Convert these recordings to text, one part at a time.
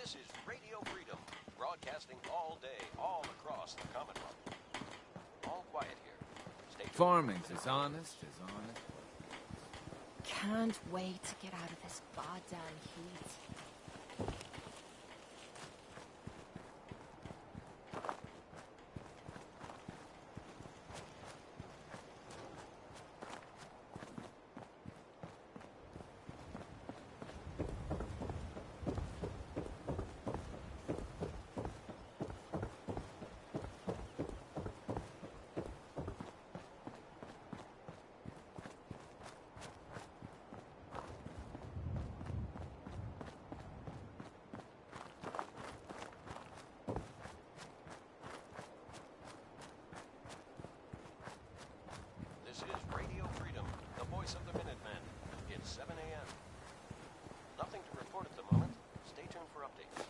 This is Radio Freedom, broadcasting all day, all across the Commonwealth. All quiet here. Stay tuned. Farming's as honest as honest. Can't wait to get out of this goddamn heat. This is Radio Freedom, the voice of the Minutemen. It's 7 a.m. Nothing to report at the moment. Stay tuned for updates.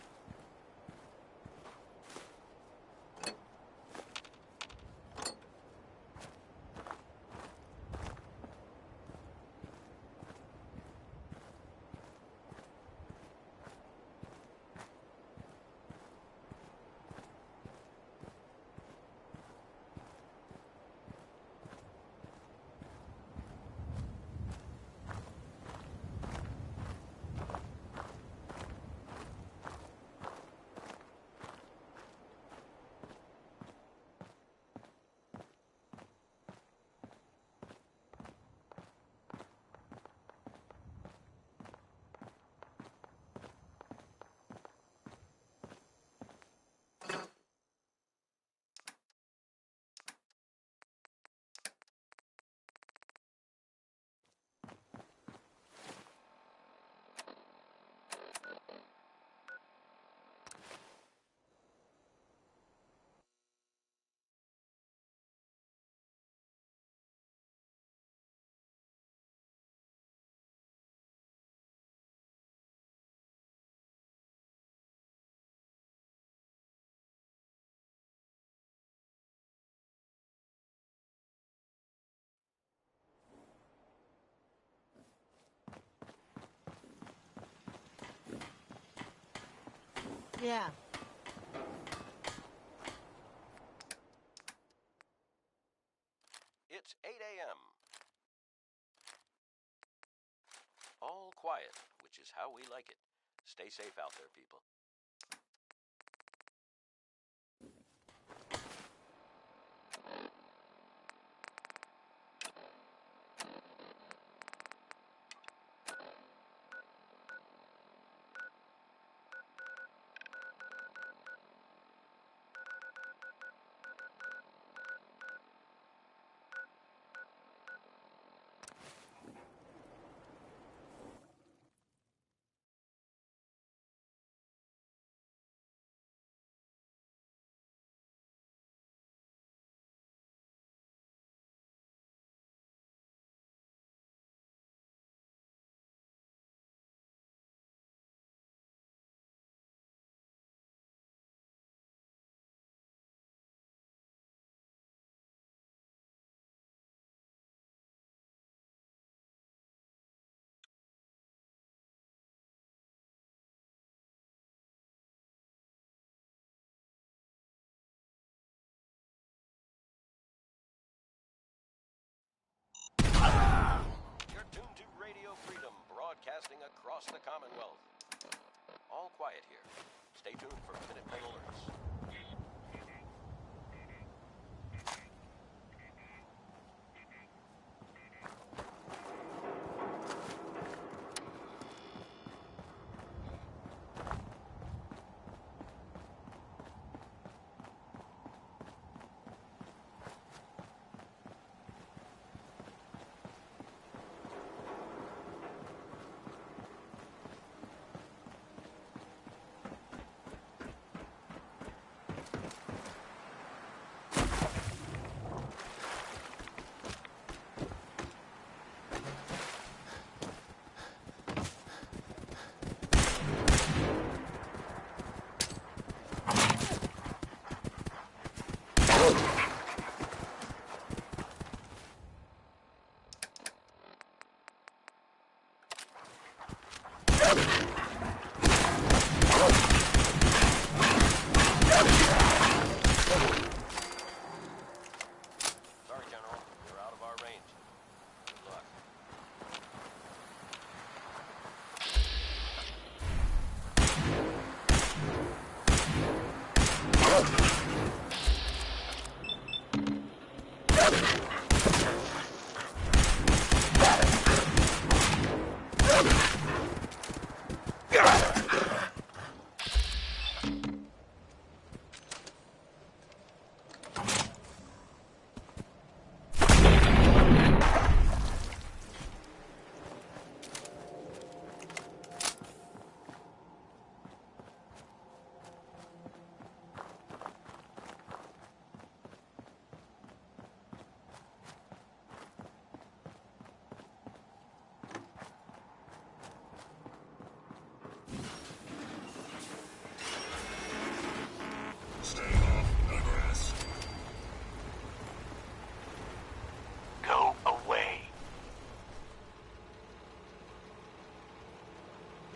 Yeah. It's 8 a.m. All quiet, which is how we like it. Stay safe out there, people. You're tuned to Radio Freedom, broadcasting across the Commonwealth. All quiet here. Stay tuned for Minutemen alerts.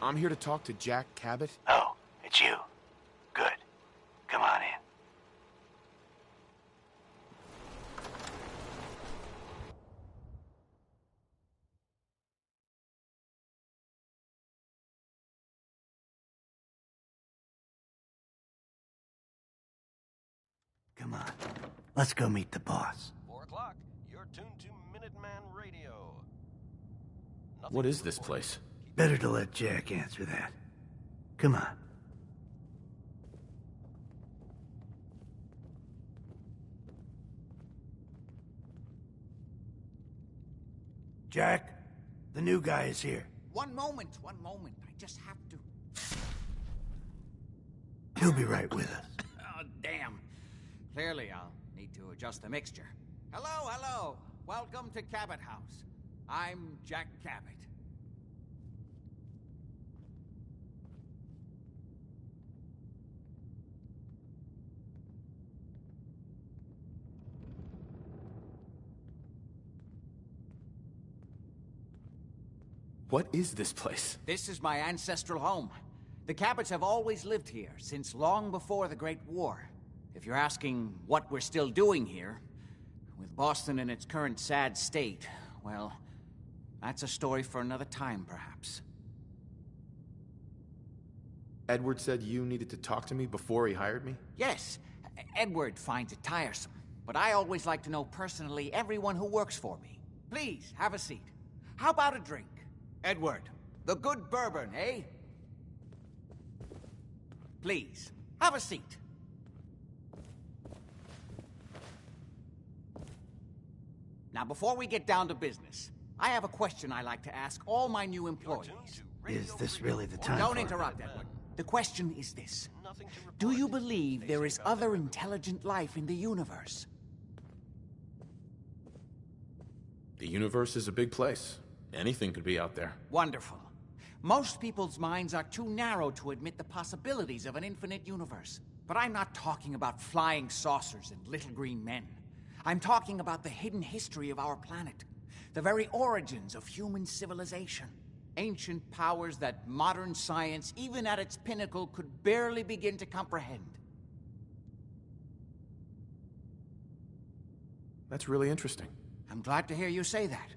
I'm here to talk to Jack Cabot. Oh, it's you. Good. Come on in. Come on. Let's go meet the boss. 4 o'clock. You're tuned to Minuteman Radio. What is this place? Better to let Jack answer that. Come on. Jack, the new guy is here. One moment. I just have to... He'll be right with us. Oh, damn. Clearly, I'll need to adjust the mixture. Hello. Welcome to Cabot House. I'm Jack Cabot. What is this place? This is my ancestral home. The Cabots have always lived here, since long before the Great War. If you're asking what we're still doing here, with Boston in its current sad state, well, that's a story for another time, perhaps. Edward said you needed to talk to me before he hired me? Yes, Edward finds it tiresome, but I always like to know personally everyone who works for me. Please, have a seat. How about a drink? Edward, the good bourbon, eh? Please, have a seat. Now, before we get down to business, I have a question I like to ask all my new employees. Is this really the time Don't for it? interrupt, Edward. The question is this. Do you believe there is other intelligent life in the universe? The universe is a big place. Anything could be out there. Wonderful. Most people's minds are too narrow to admit the possibilities of an infinite universe. But I'm not talking about flying saucers and little green men. I'm talking about the hidden history of our planet. The very origins of human civilization. Ancient powers that modern science, even at its pinnacle, could barely begin to comprehend. That's really interesting. I'm glad to hear you say that.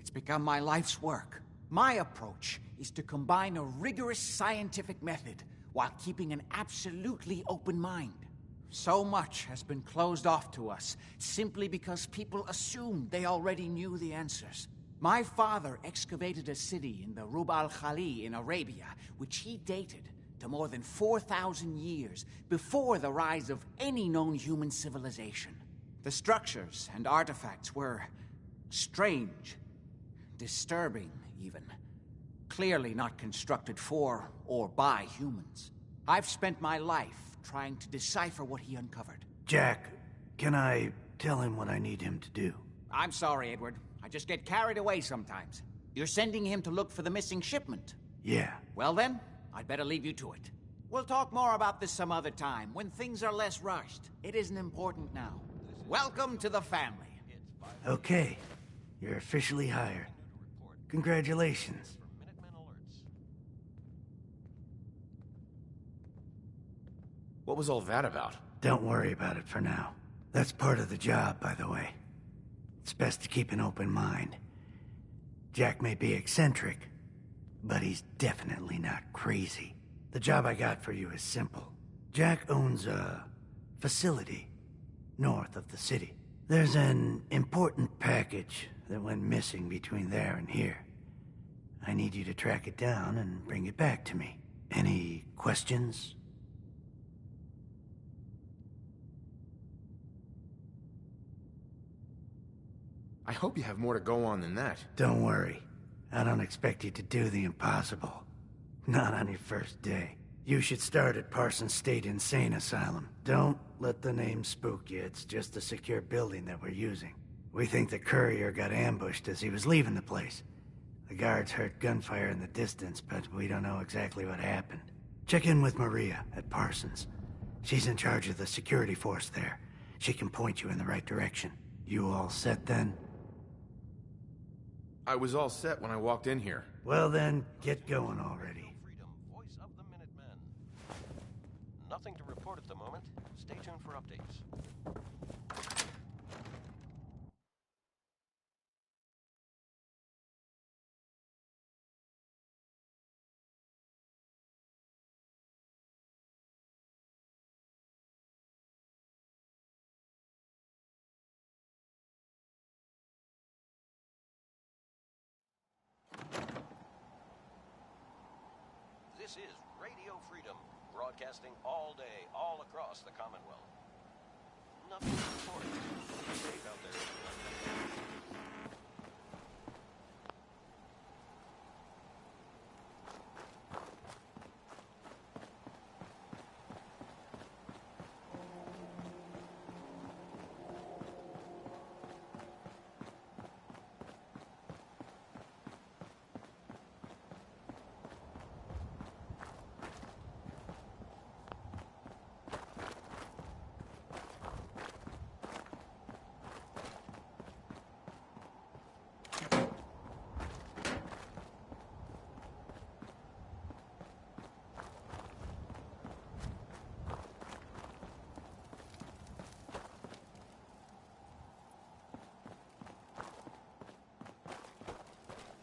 It's become my life's work. My approach is to combine a rigorous scientific method while keeping an absolutely open mind. So much has been closed off to us simply because people assumed they already knew the answers. My father excavated a city in the Rub al-Khali in Arabia, which he dated to more than 4,000 years before the rise of any known human civilization. The structures and artifacts were strange, disturbing even. Clearly not constructed for or by humans. I've spent my life trying to decipher what he uncovered. Jack, can I tell him what I need him to do? I'm sorry, Edward. I just get carried away sometimes. You're sending him to look for the missing shipment? Yeah. Well then, I'd better leave you to it. We'll talk more about this some other time, when things are less rushed. It isn't important now. Welcome to the family. Okay. You're officially hired. Congratulations. What was all that about? Don't worry about it for now. That's part of the job, by the way. It's best to keep an open mind. Jack may be eccentric, but he's definitely not crazy. The job I got for you is simple. Jack owns a facility north of the city. There's an important package that went missing between there and here. I need you to track it down and bring it back to me. Any questions? I hope you have more to go on than that. Don't worry. I don't expect you to do the impossible. Not on your first day. You should start at Parsons State Insane Asylum. Don't let the name spook you. It's just a secure building that we're using. We think the courier got ambushed as he was leaving the place. The guards heard gunfire in the distance, but we don't know exactly what happened. Check in with Maria at Parsons. She's in charge of the security force there. She can point you in the right direction. You all set then? I was all set when I walked in here. Well then, get going already. Nothing to report at the moment. Stay tuned for updates. This is Radio Freedom, broadcasting all day, all across the Commonwealth. Nothing to report. Be safe out there.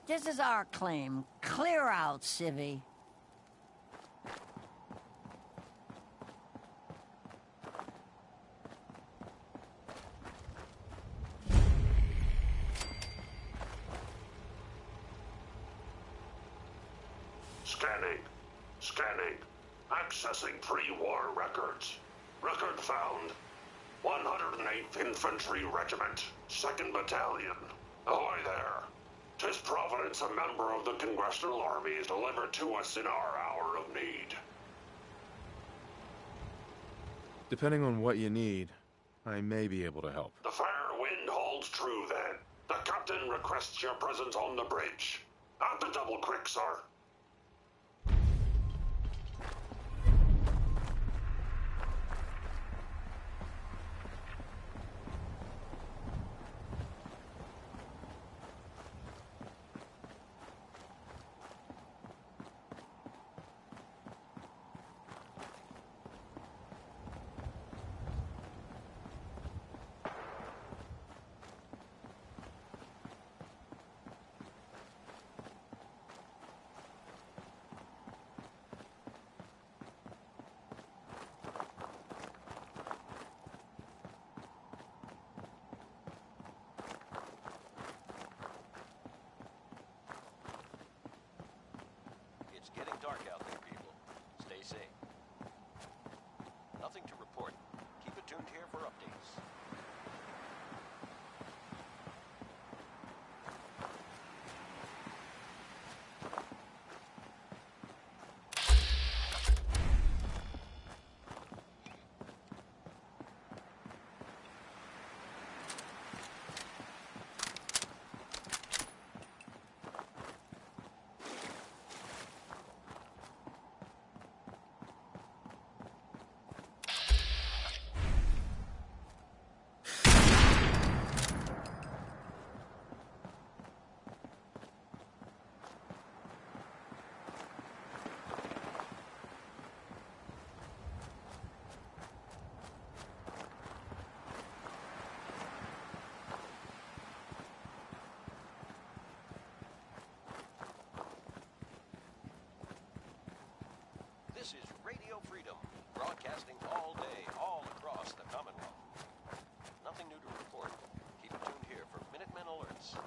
This is our claim. Clear out, civvy. Scanning. Accessing pre-war records. Record found. 108th Infantry Regiment, 2nd Battalion. Ahoy there. 'Tis Providence, a member of the Congressional Army, is delivered to us in our hour of need. Depending on what you need, I may be able to help. The fair wind holds true, then. The captain requests your presence on the bridge. At the Double Creek, sir. It's getting dark out there, people. Stay safe. Nothing to report. Keep it tuned here for updates. This is Radio Freedom, broadcasting all day, all across the Commonwealth. Nothing new to report. Keep it tuned here for Minutemen alerts.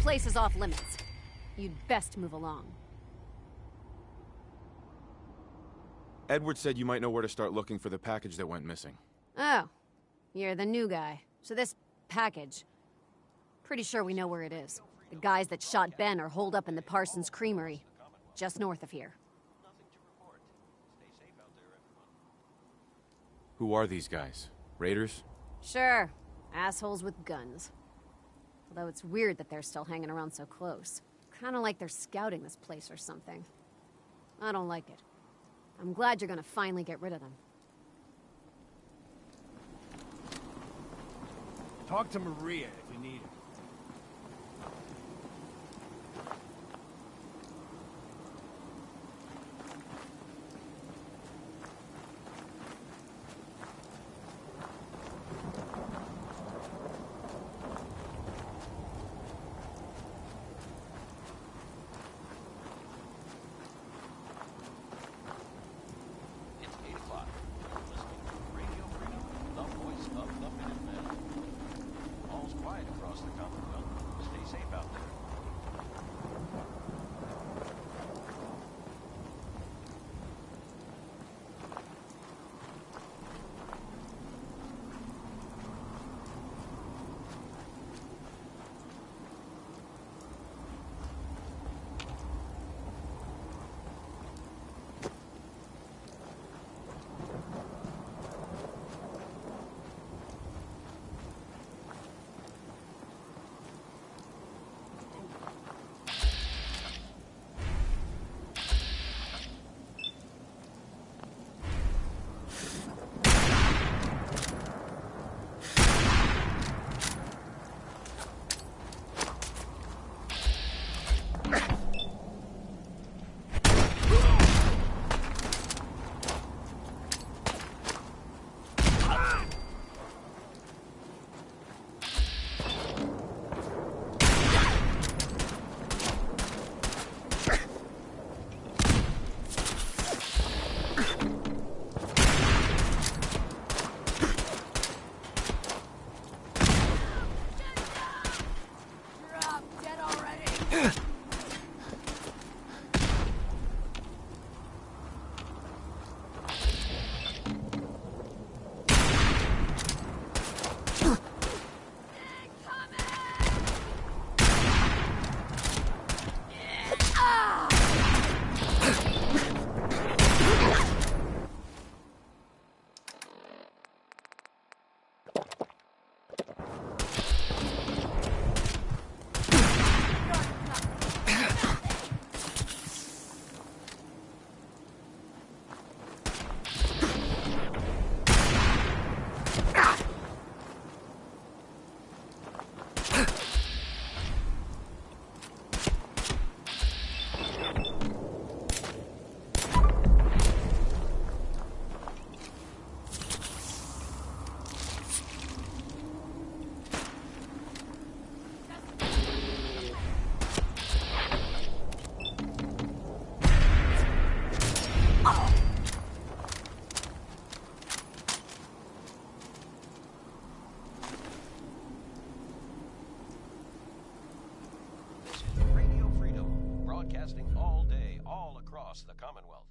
place is off limits. You'd best move along. Edward said you might know where to start looking for the package that went missing. Oh, you're the new guy. So this package... Pretty sure we know where it is. The guys that shot Ben are holed up in the Parsons Creamery, just north of here. Who are these guys? Raiders? Sure. Assholes with guns. Although it's weird that they're still hanging around so close. Kinda like they're scouting this place or something. I don't like it. I'm glad you're gonna finally get rid of them. Talk to Maria if you need her. It's 8 o'clock. You're listening to Radio Freedom, the voice of the Minutemen. All's quiet across the Commonwealth. Stay safe out there. Broadcasting all day, all across the Commonwealth.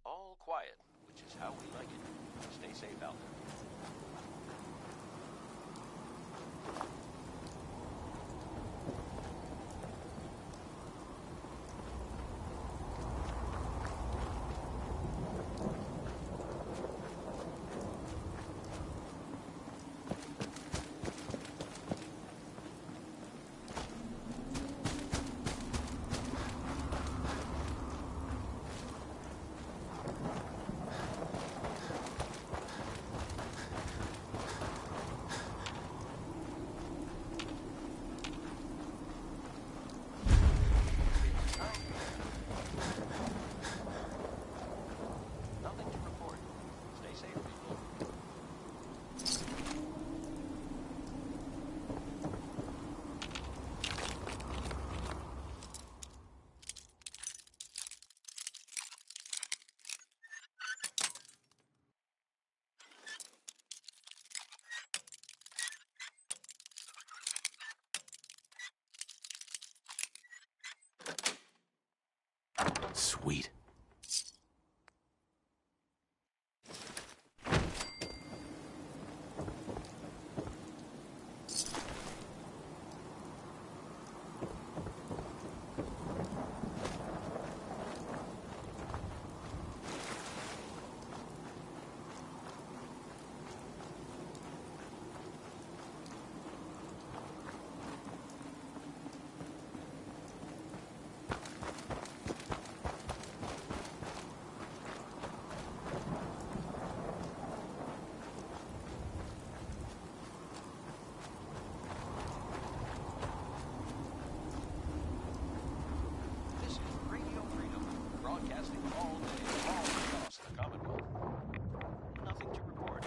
All quiet, which is how we like it. Stay safe out there. Sweet. This is Radio Freedom, broadcasting all day, all across the Commonwealth. Nothing to report.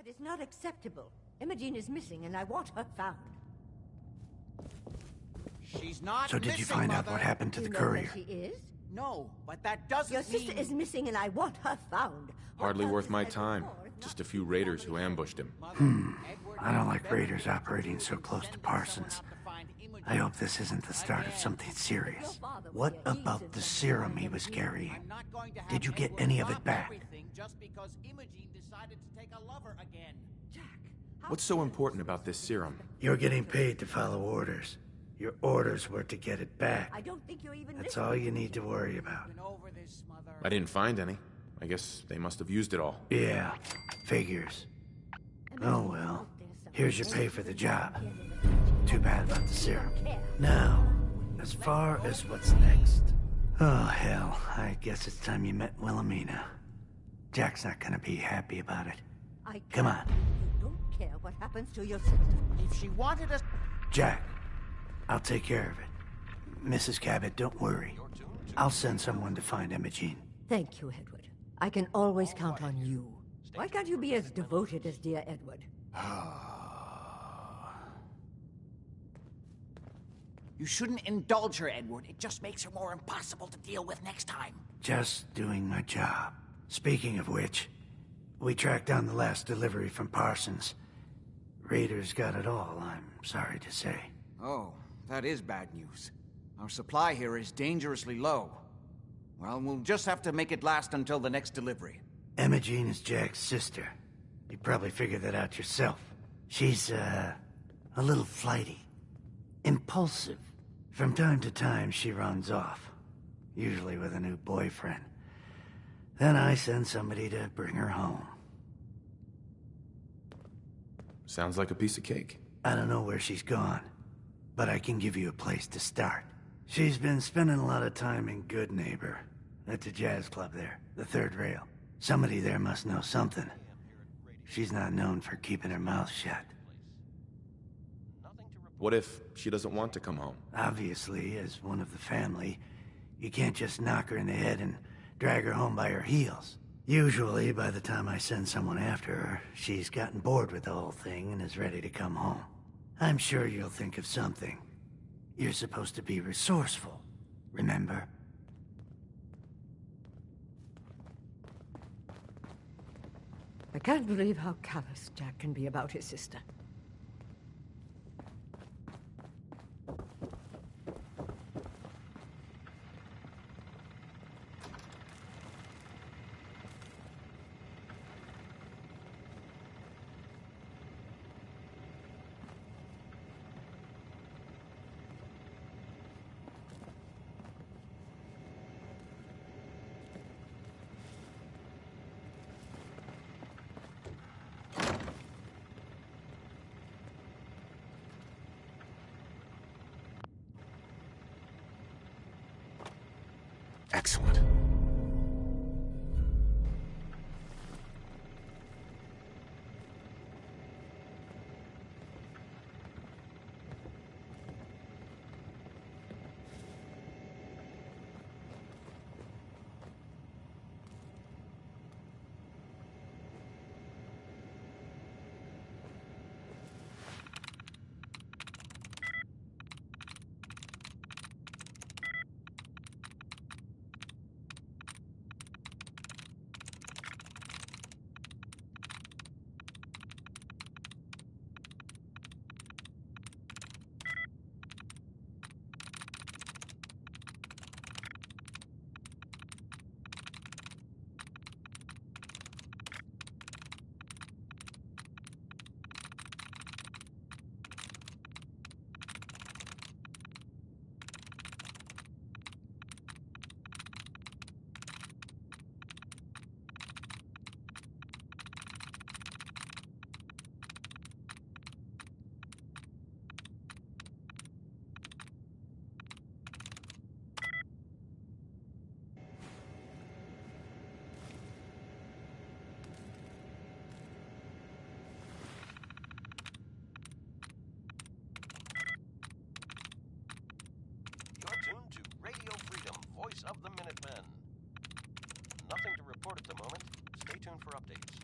That is not acceptable. Imogene is missing, and I want her found. She's not So did you missing, find out Mother. what happened to You the know courier? where she is? No, but that doesn't Your sister mean... is missing, and I want her found. Hardly What worth else my is there time. before, if Just not a few raiders who ambushed him. I don't like raiders operating so close to Parsons. I hope this isn't the start of something serious. What about the serum he was carrying? Did you get any of it back? Just because Imogen decided to take a lover again. What's so important about this serum? You're getting paid to follow orders. Your orders were to get it back. I don't think you're even That's listening. all you need to worry about. Been over this, Mother. I didn't find any. I guess they must have used it all. Yeah, figures. Oh well. Here's your pay for the job. Too bad about the serum. Now, as far as what's next. Oh hell, I guess it's time you met Wilhelmina. Jack's not gonna be happy about it. Come on. You don't care what happens to your sister. If she wanted us... Jack, I'll take care of it. Mrs. Cabot, don't worry. I'll send someone to find Imogen. Thank you, Edward. I can always count on you. Why can't you be as devoted as dear Edward? You shouldn't indulge her, Edward. It just makes her more impossible to deal with next time. Just doing my job. Speaking of which, we tracked down the last delivery from Parsons. Raiders got it all, I'm sorry to say. Oh, that is bad news. Our supply here is dangerously low. Well, we'll just have to make it last until the next delivery. Imogen is Jack's sister. You probably figured that out yourself. She's, a little flighty. Impulsive. From time to time, she runs off. Usually with a new boyfriend. Then I send somebody to bring her home. Sounds like a piece of cake. I don't know where she's gone, but I can give you a place to start. She's been spending a lot of time in Good Neighbor, at the jazz club there, the third rail. Somebody there must know something. She's not known for keeping her mouth shut. What if she doesn't want to come home? Obviously, as one of the family, you can't just knock her in the head and drag her home by her heels. Usually, by the time I send someone after her, she's gotten bored with the whole thing and is ready to come home. I'm sure you'll think of something. You're supposed to be resourceful, remember? I can't believe how callous Jack can be about his sister. Excellent. Voice of the Minutemen. Nothing to report at the moment. Stay tuned for updates.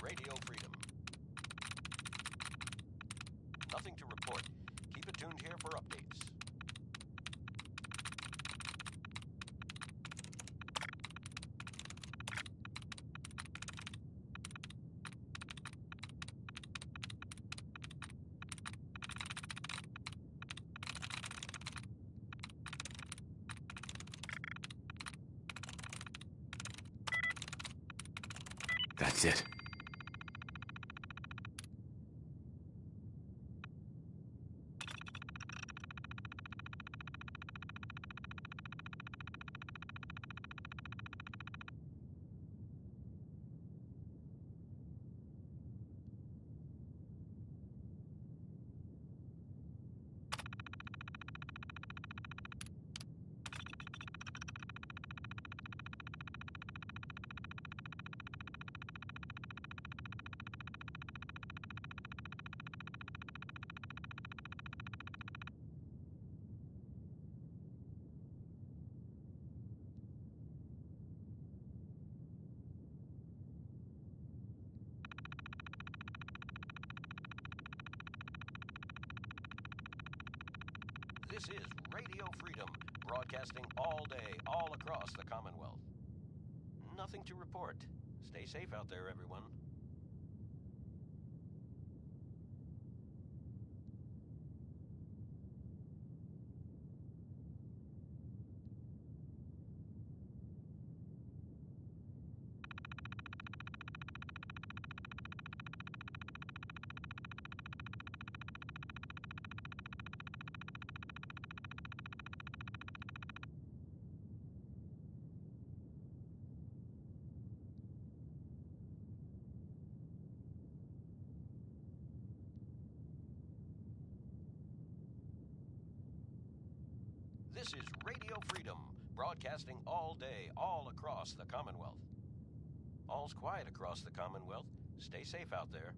Radio Freedom. Nothing to report. Keep it tuned here for updates. That's it. This is Radio Freedom, broadcasting all day, all across the Commonwealth. Nothing to report. Stay safe out there, everyone. This is Radio Freedom, broadcasting all day, all across the Commonwealth. All's quiet across the Commonwealth. Stay safe out there.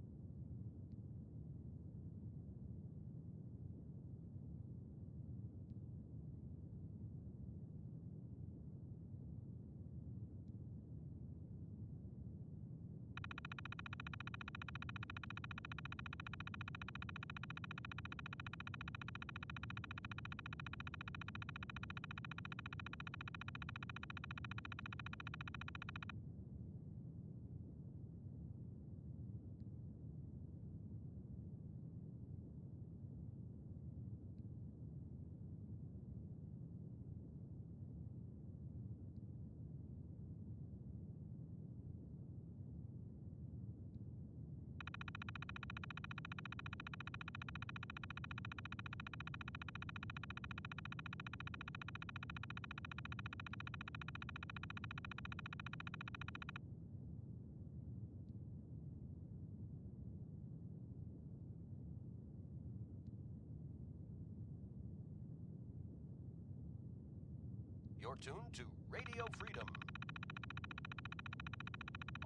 You're tuned to Radio Freedom.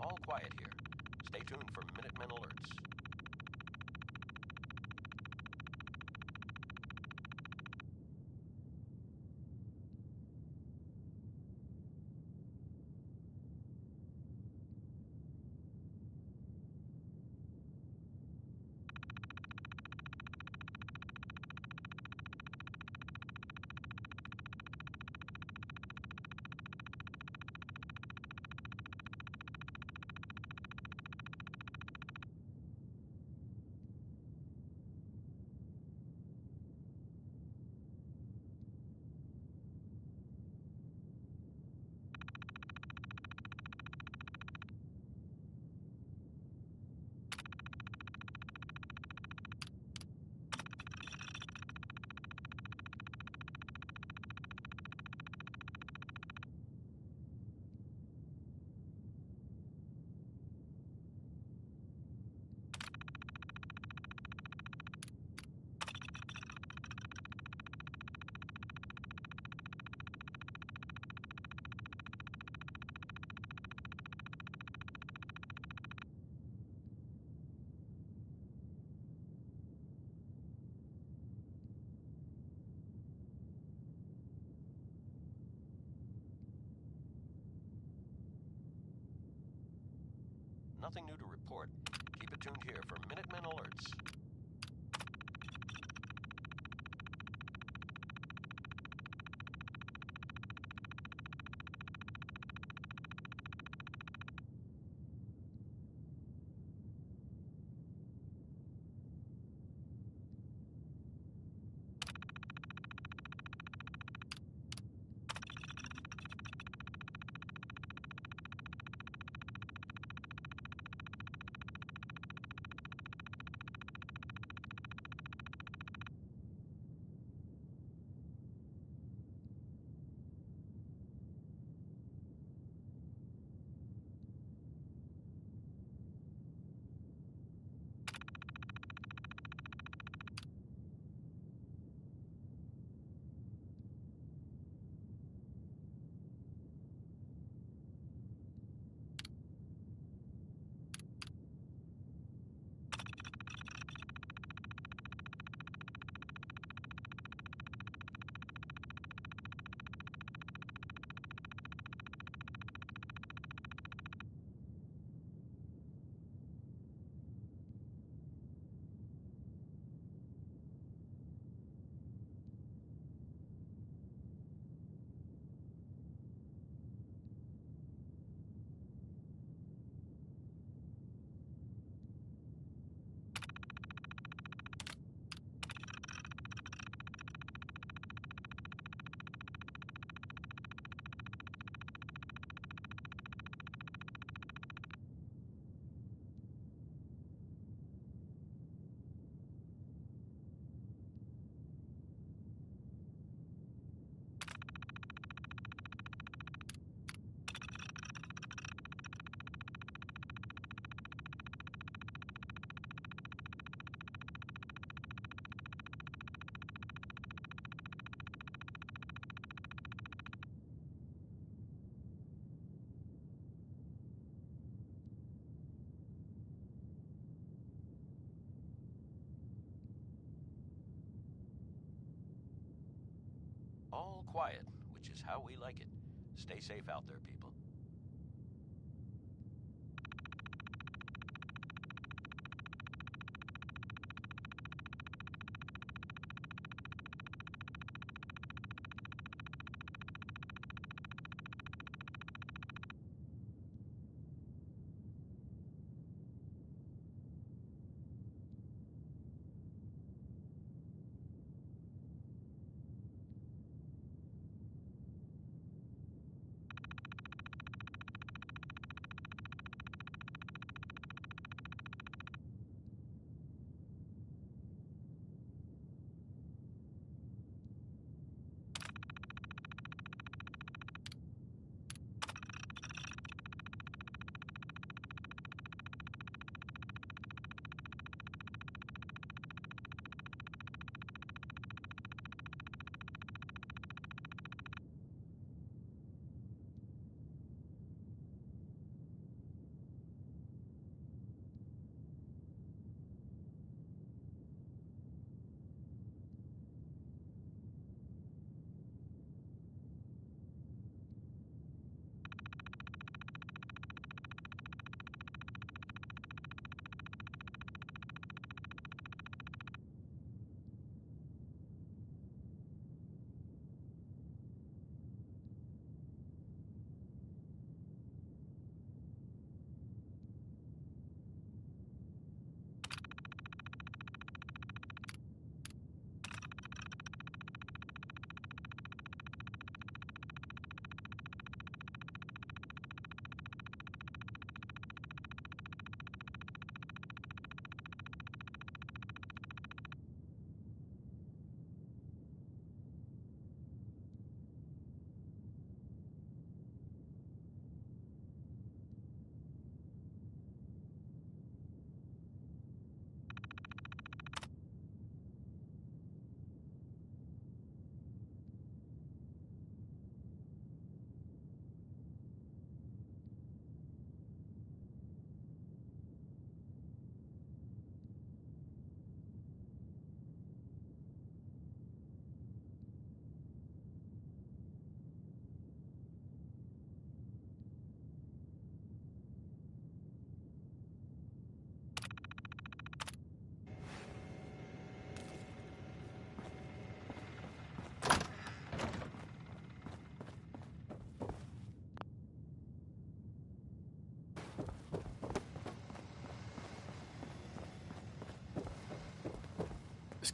All quiet here. Stay tuned for Minutemen alerts. Nothing new to report. Keep it tuned here for Minutemen alerts. All quiet, which is how we like it. Stay safe out there, people.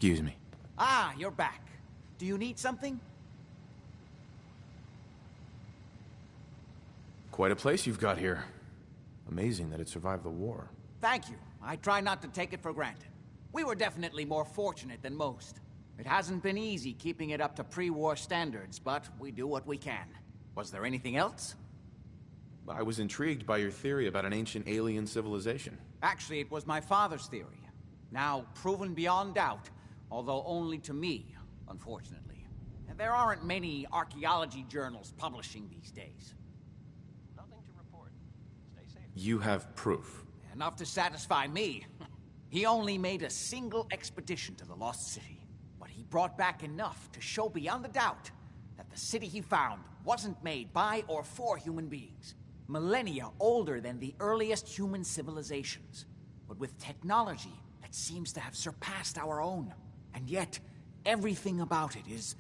Excuse me. Ah, you're back. Do you need something? Quite a place you've got here. Amazing that it survived the war. Thank you. I try not to take it for granted. We were definitely more fortunate than most. It hasn't been easy keeping it up to pre-war standards, but we do what we can. Was there anything else? I was intrigued by your theory about an ancient alien civilization. Actually, it was my father's theory. Now proven beyond doubt, although only to me, unfortunately. And there aren't many archaeology journals publishing these days. Nothing to report. Stay safe. You have proof. Enough to satisfy me. He only made a single expedition to the Lost City, but he brought back enough to show beyond a doubt that the city he found wasn't made by or for human beings. Millennia older than the earliest human civilizations, but with technology that seems to have surpassed our own. And yet, everything about it is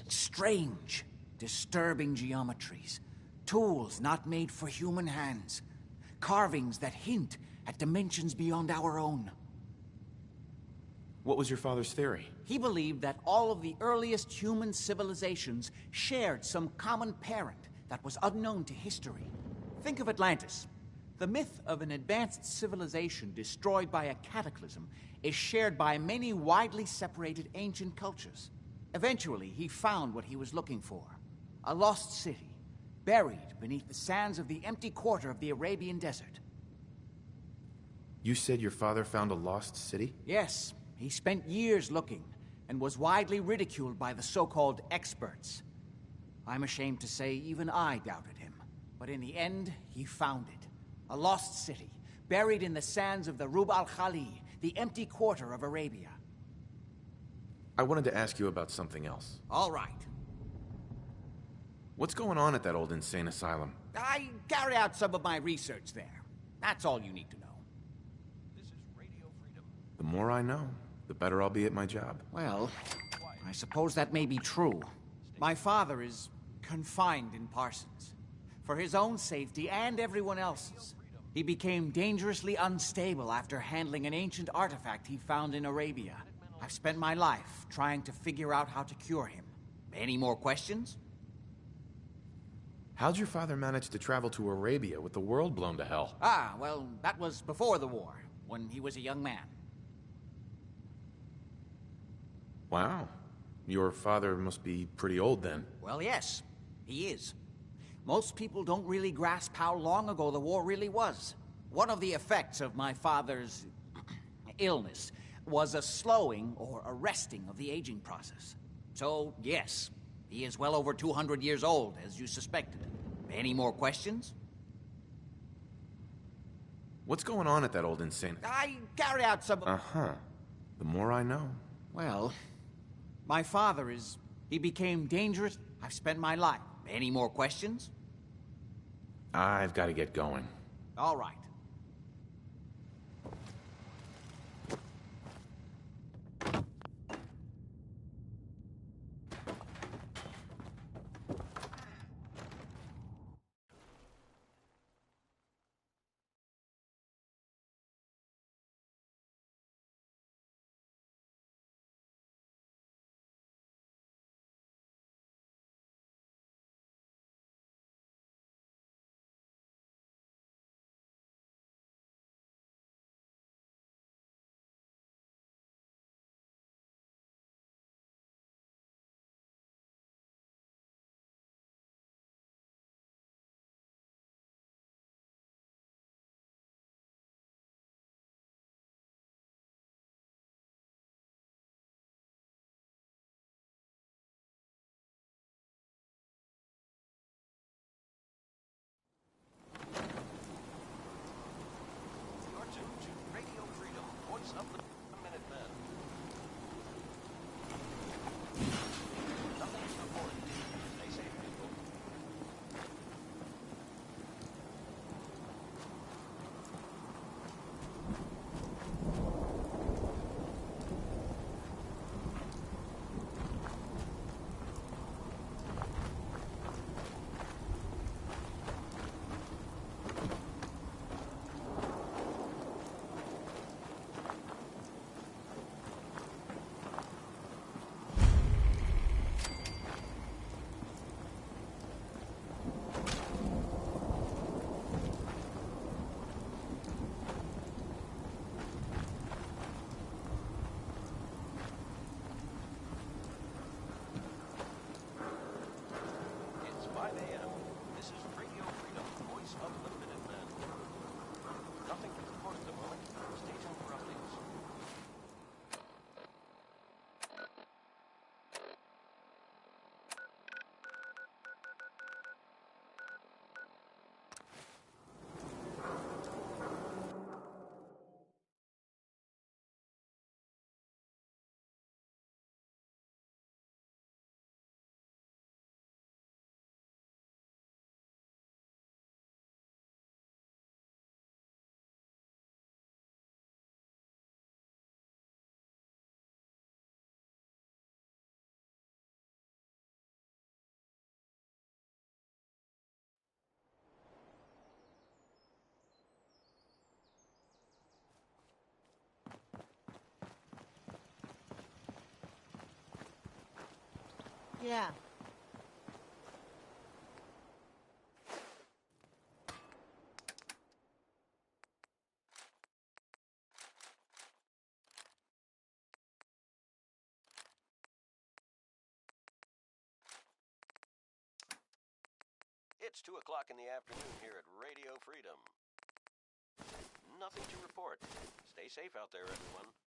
strange, disturbing geometries, tools not made for human hands, carvings that hint at dimensions beyond our own. What was your father's theory? He believed that all of the earliest human civilizations shared some common parent that was unknown to history. Think of Atlantis. The myth of an advanced civilization destroyed by a cataclysm is shared by many widely separated ancient cultures. Eventually, he found what he was looking for. A lost city, buried beneath the sands of the empty quarter of the Arabian desert. You said your father found a lost city? Yes. He spent years looking, and was widely ridiculed by the so-called experts. I'm ashamed to say even I doubted him. But in the end, he found it. A lost city, buried in the sands of the Rub al-Khali, the empty quarter of Arabia. I wanted to ask you about something else. All right. What's going on at that old insane asylum? I carry out some of my research there. That's all you need to know. This is Radio Freedom. The more I know, the better I'll be at my job. Well, I suppose that may be true. My father is confined in Parsons. For his own safety and everyone else's. He became dangerously unstable after handling an ancient artifact he found in Arabia. I've spent my life trying to figure out how to cure him. Any more questions? How'd your father manage to travel to Arabia with the world blown to hell? Ah, well, that was before the war, when he was a young man. Wow. Your father must be pretty old then. Well, yes, he is. Most people don't really grasp how long ago the war really was. One of the effects of my father's illness was a slowing or arresting of the aging process. So, yes, he is well over 200 years old, as you suspected. Any more questions? What's going on at that old insane... I carry out some... Uh-huh. The more I know. Well, my father is... He became dangerous. I've spent my life. Any more questions? I've got to get going. All right. You're tuned to Radio Freedom, voice of the Minutemen. Nothing to report. Stay safe, people. Yeah. It's 2 o'clock in the afternoon here at Radio Freedom. Nothing to report. Stay safe out there, everyone.